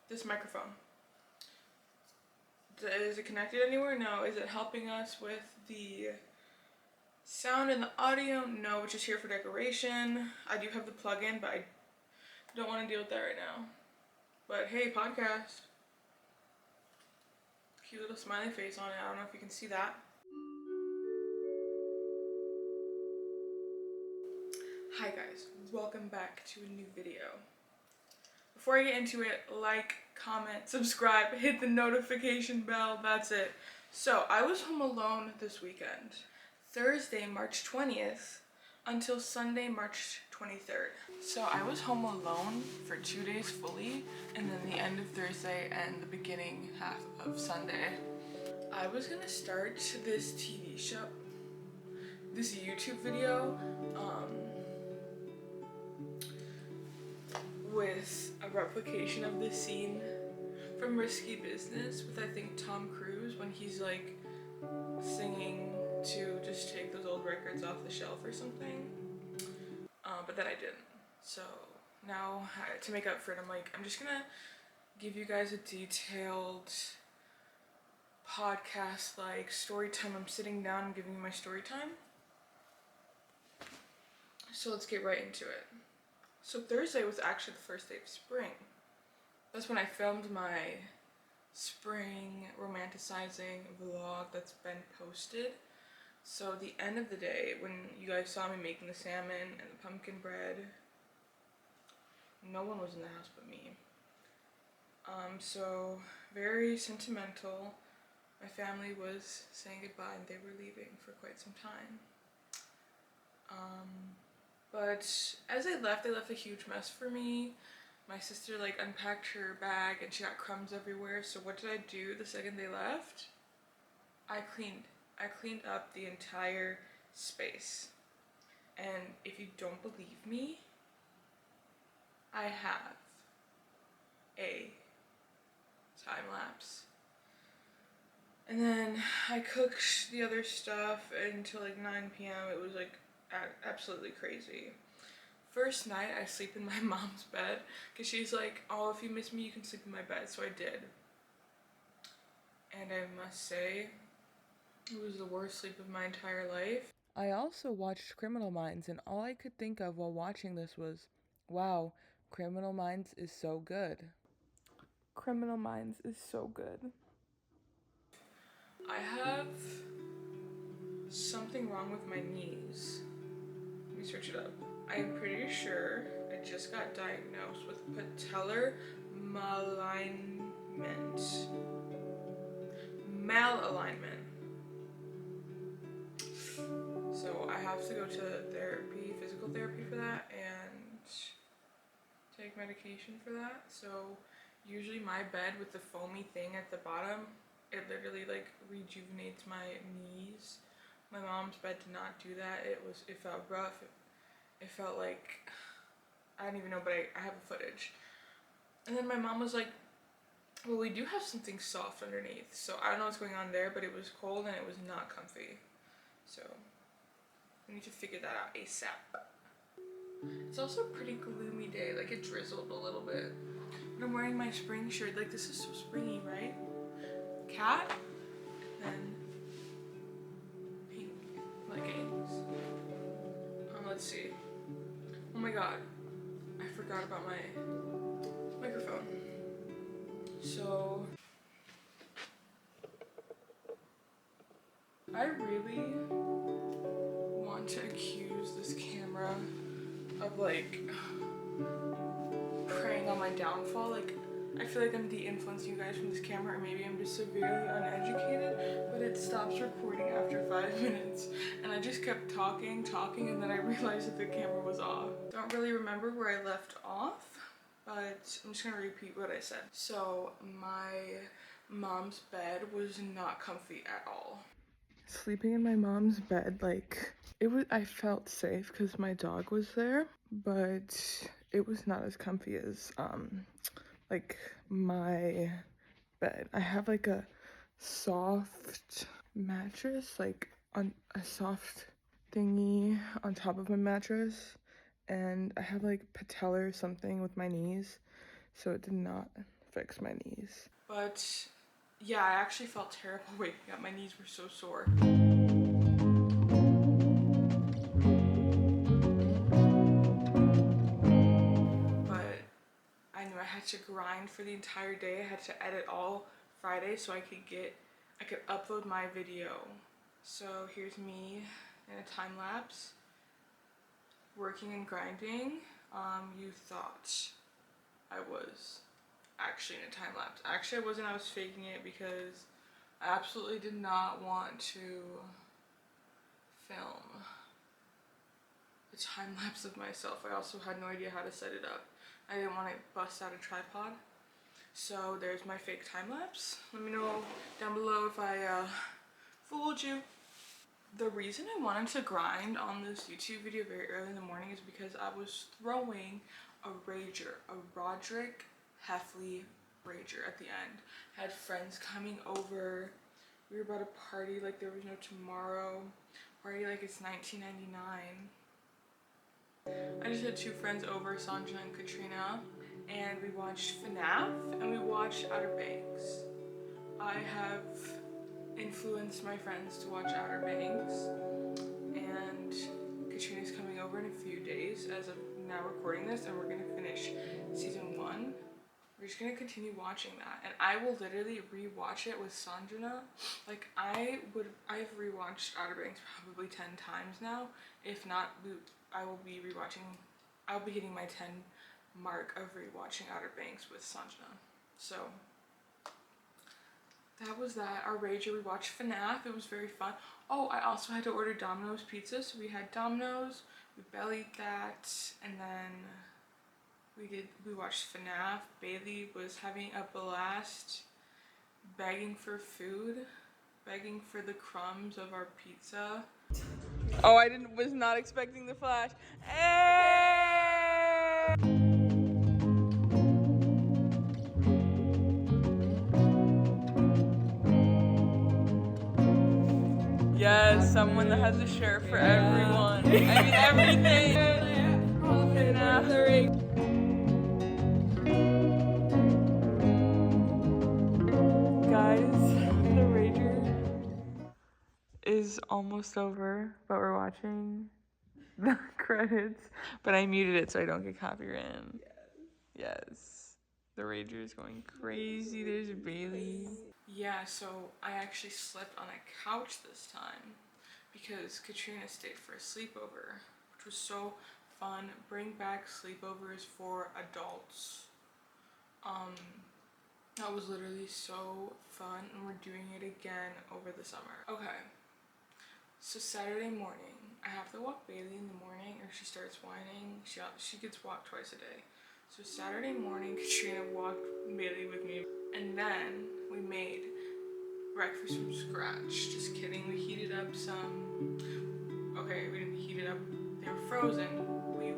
this microphone. Is it connected anywhere? No. Is it helping us with the sound and the audio? No, which is here for decoration. I do have the plug-in, but I don't want to deal with that right now. But hey, podcast. Cute little smiley face on it. I don't know if you can see that. Hi guys, welcome back to a new video. Before I get into it, like, comment, subscribe, hit the notification bell, that's it. So, I was home alone this weekend. Thursday, March 20th until Sunday, March 23rd. So I was home alone for 2 days fully, and then the end of Thursday and the beginning half of Sunday. I was gonna start this TV show, this YouTube video, with a replication of this scene from Risky Business with, I think, Tom Cruise when he's like singing to just take those old records off the shelf or something. But then I didn't. So now to make up for it, I'm just gonna give you guys a detailed podcast like story time. I'm sitting down and giving you my story time. So let's get right into it. So Thursday was actually the first day of spring. That's when I filmed my spring romanticizing vlog that's been posted. So the end of the day, when you guys saw me making the salmon and the pumpkin bread, no one was in the house but me. So very sentimental. My family was saying goodbye and they were leaving for quite some time. But as I left a huge mess for me. My sister like unpacked her bag and she got crumbs everywhere. So what did I do the second they left? I cleaned up the entire space. And if you don't believe me, I have a time lapse. And then I cooked the other stuff until like 9 p.m. It was like absolutely crazy. First night I sleep in my mom's bed because she's like, oh, if you miss me you can sleep in my bed. So I did. And I must say, it was the worst sleep of my entire life. I also watched Criminal Minds and all I could think of while watching this was, wow, Criminal Minds is so good. Criminal Minds is so good. I have something wrong with my knees. Let me search it up. I'm pretty sure I just got diagnosed with patellar malalignment. So I have to go to therapy, physical therapy for that, and take medication for that. So usually my bed with the foamy thing at the bottom, it literally like rejuvenates my knees. My mom's bed did not do that. It felt rough. It felt like, I don't even know, but I have the footage. And then my mom was like, well, we do have something soft underneath. So I don't know what's going on there, but it was cold and it was not comfy. So we need to figure that out ASAP. It's also a pretty gloomy day. Like it drizzled a little bit. But I'm wearing my spring shirt. Like this is so springy, right? Cat. Then pink leggings. Let's see. Oh my god. I forgot about my microphone. So I really want to accuse this camera of like preying on my downfall. Like I feel like I'm de-influencing you guys from this camera, or maybe I'm just severely uneducated, but it stops recording after 5 minutes. And I just kept talking, and then I realized that the camera was off. Don't really remember where I left off, but I'm just gonna repeat what I said. So my mom's bed was not comfy at all. Sleeping in my mom's bed, like I felt safe because my dog was there, but it was not as comfy as like my bed. I have like a soft mattress, like on a soft thingy on top of my mattress, and I have like patellar something with my knees, so it did not fix my knees. But yeah, I actually felt terrible waking up. My knees were so sore. But I knew I had to grind for the entire day. I had to edit all Friday so I could upload my video. So here's me in a time lapse, working and grinding. You thought I was actually in a time lapse. Actually, I wasn't. I was faking it because I absolutely did not want to film a time lapse of myself. I also had no idea how to set it up. I didn't want to bust out a tripod. So there's my fake time lapse. Let me know down below if I fooled you. The reason I wanted to grind on this YouTube video very early in the morning is because I was throwing a rager, a Rodrick Heffley rager at the end. I had friends coming over. We were about to party like there was no tomorrow. Party like it's 1999. I just had two friends over, Sandra and Katrina, and we watched FNAF and we watched Outer Banks. I have influenced my friends to watch Outer Banks, and Katrina's coming over in a few days as of now recording this, and we're gonna finish season 1. We're just gonna continue watching that, and I will literally rewatch it with Sanjana. Like I've rewatched Outer Banks probably 10 times now. If not, I'll be hitting my 10 mark of rewatching Outer Banks with Sanjana. So that was that. Our rager, we watched FNAF. It was very fun. Oh, I also had to order Domino's pizza, so we had Domino's, we bellied that, and then we watched FNAF. Bailey was having a blast begging for food, begging for the crumbs of our pizza. Oh, was not expecting the flash. Hey! Yes, someone that has a shirt for everyone. I mean everything. Guys, the rager is almost over, but we're watching the credits. But I muted it so I don't get copyrighted. Yes. The rager is going crazy. There's Bailey. Yeah, so I actually slept on a couch this time because Katrina stayed for a sleepover, which was so fun. Bring back sleepovers for adults. That was literally so fun, and we're doing it again over the summer. Okay, so Saturday morning, I have to walk Bailey in the morning or she starts whining. She gets walked twice a day. So Saturday morning, Katrina walked Bailey with me, and then we made breakfast from scratch. Just kidding, we heated up some, okay, we didn't heat it up, they were frozen. We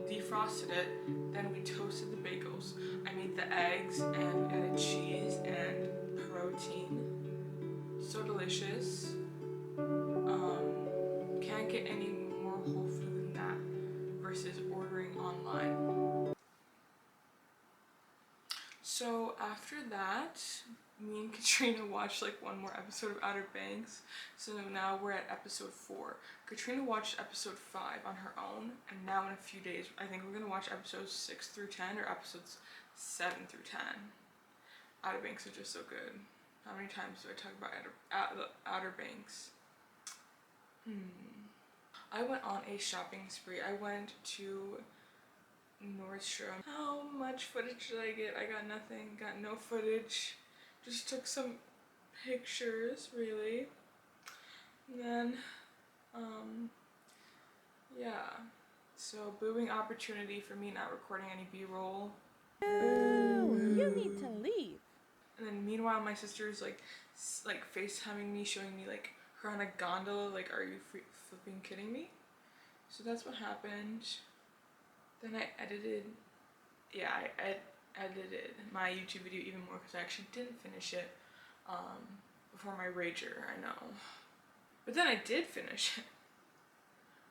defrosted it, then we toasted the bagels. I made the eggs and added cheese and protein. So delicious. Can't get any more whole food than that versus ordering online. So after that, me and Katrina watched like one more episode of Outer Banks. So now we're at episode 4. Katrina watched episode 5 on her own, and now in a few days, I think we're gonna watch episodes 6 through 10 or episodes 7 through 10. Outer Banks are just so good. How many times do I talk about Outer Banks? I went on a shopping spree. I went to Nordstrom. How much footage did I get? I got nothing, got no footage. Just took some pictures, really. And then, yeah. So, booing opportunity for me not recording any B-roll. Boo! You need to leave. And then meanwhile, my sister's like FaceTiming me, showing me like her on a gondola. Like, are you flipping kidding me? So that's what happened. Then I edited, I edited my YouTube video even more because I actually didn't finish it before my rager, I know. But then I did finish it.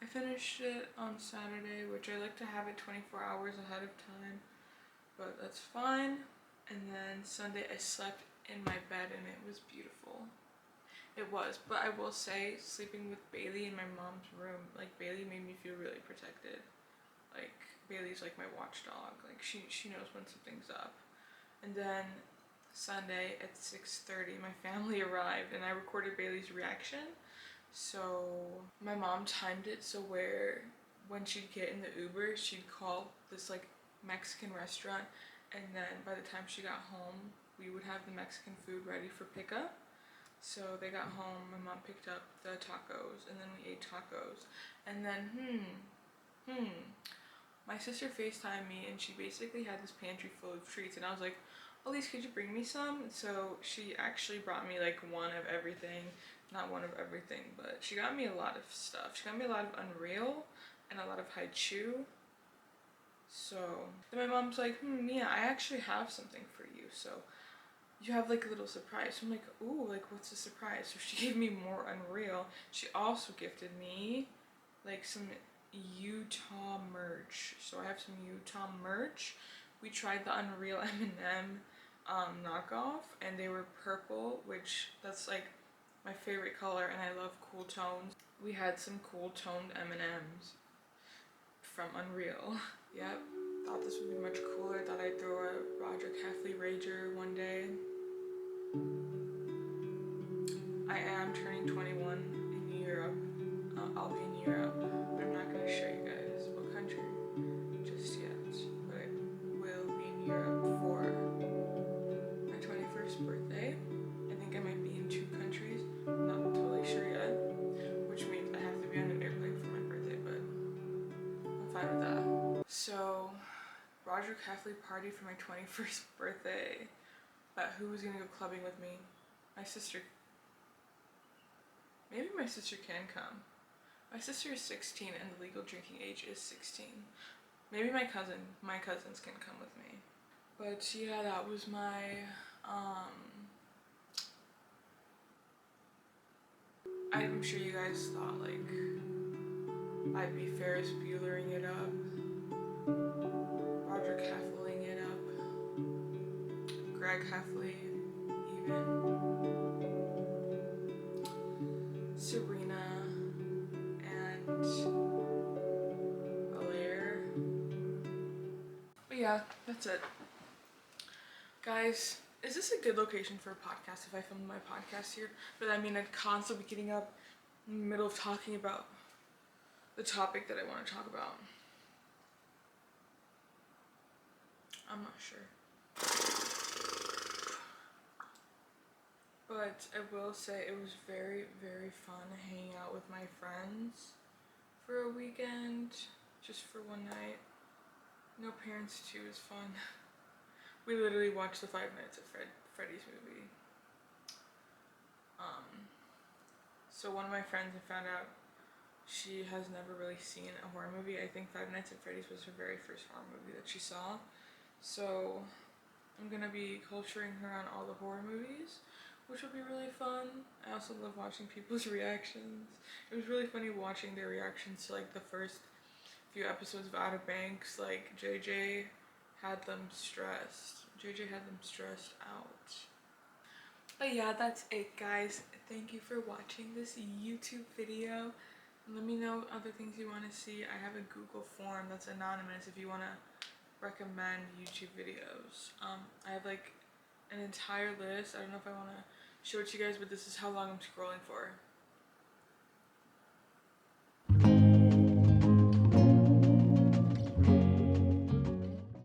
I finished it on Saturday, which I like to have it 24 hours ahead of time, but that's fine. And then Sunday I slept in my bed and it was beautiful. It was, but I will say sleeping with Bailey in my mom's room, like Bailey made me feel really protected. Like Bailey's like my watchdog. Like she knows when something's up. And then Sunday at 6:30 my family arrived and I recorded Bailey's reaction. So my mom timed it so where when she'd get in the Uber, she'd call this like Mexican restaurant, and then by the time she got home, we would have the Mexican food ready for pickup. So they got home, my mom picked up the tacos, and then we ate tacos. And then, my sister FaceTimed me, and she basically had this pantry full of treats, and I was like, Elise, could you bring me some? So she actually brought me like one of everything. Not one of everything, but she got me a lot of stuff. She got me a lot of Unreal and a lot of Haichu. So then my mom's like, Mia, I actually have something for you. So you have like a little surprise. So I'm like, ooh, like what's the surprise? So she gave me more Unreal. She also gifted me like some Utah merch. So I have some Utah merch. We tried the Unreal M&M knockoff, and they were purple, which that's like my favorite color, and I love cool tones. We had some cool toned M&Ms from Unreal. Yep, thought this would be much cooler. Thought I'd throw a Rodrick Heffley Rager one day. I am turning 21 in Europe. I'll be in Europe, but I'm not going to show you guys what country just yet. But I will be in Europe for my 21st birthday. I think I might be in 2 countries. I'm not totally sure yet, which means I have to be on an airplane for my birthday, but I'm fine with that. So, Rodrick Heffley party for my 21st birthday. But who was gonna go clubbing with me? My sister. Maybe my sister can come. My sister is 16 and the legal drinking age is 16. Maybe my cousins can come with me. But yeah, that was my, I'm sure you guys thought like I'd be Ferris Buellering it up, Rodrick Heffling it up, Greg Heffley, even Serena and Alaire. But yeah, that's it. Guys, is this a good location for a podcast if I filmed my podcast here? But I mean, I'd constantly be getting up in the middle of talking about the topic that I want to talk about. I'm not sure. But I will say it was very, very fun hanging out with my friends for a weekend, just for one night. No parents too is fun. We literally watched the 5 Nights at Freddy's movie. So one of my friends, I found out she has never really seen a horror movie. I think 5 Nights at Freddy's was her very first horror movie that she saw. So I'm gonna be culturing her on all the horror movies, which will be really fun. I also love watching people's reactions. It was really funny watching their reactions to like the first few episodes of Outer Banks. Like JJ had them stressed. JJ had them stressed out. But yeah, that's it, guys. Thank you for watching this YouTube video. Let me know other things you want to see. I have a Google form that's anonymous if you want to recommend YouTube videos. I have like an entire list. I don't know if I want to show it to you guys, but this is how long I'm scrolling for.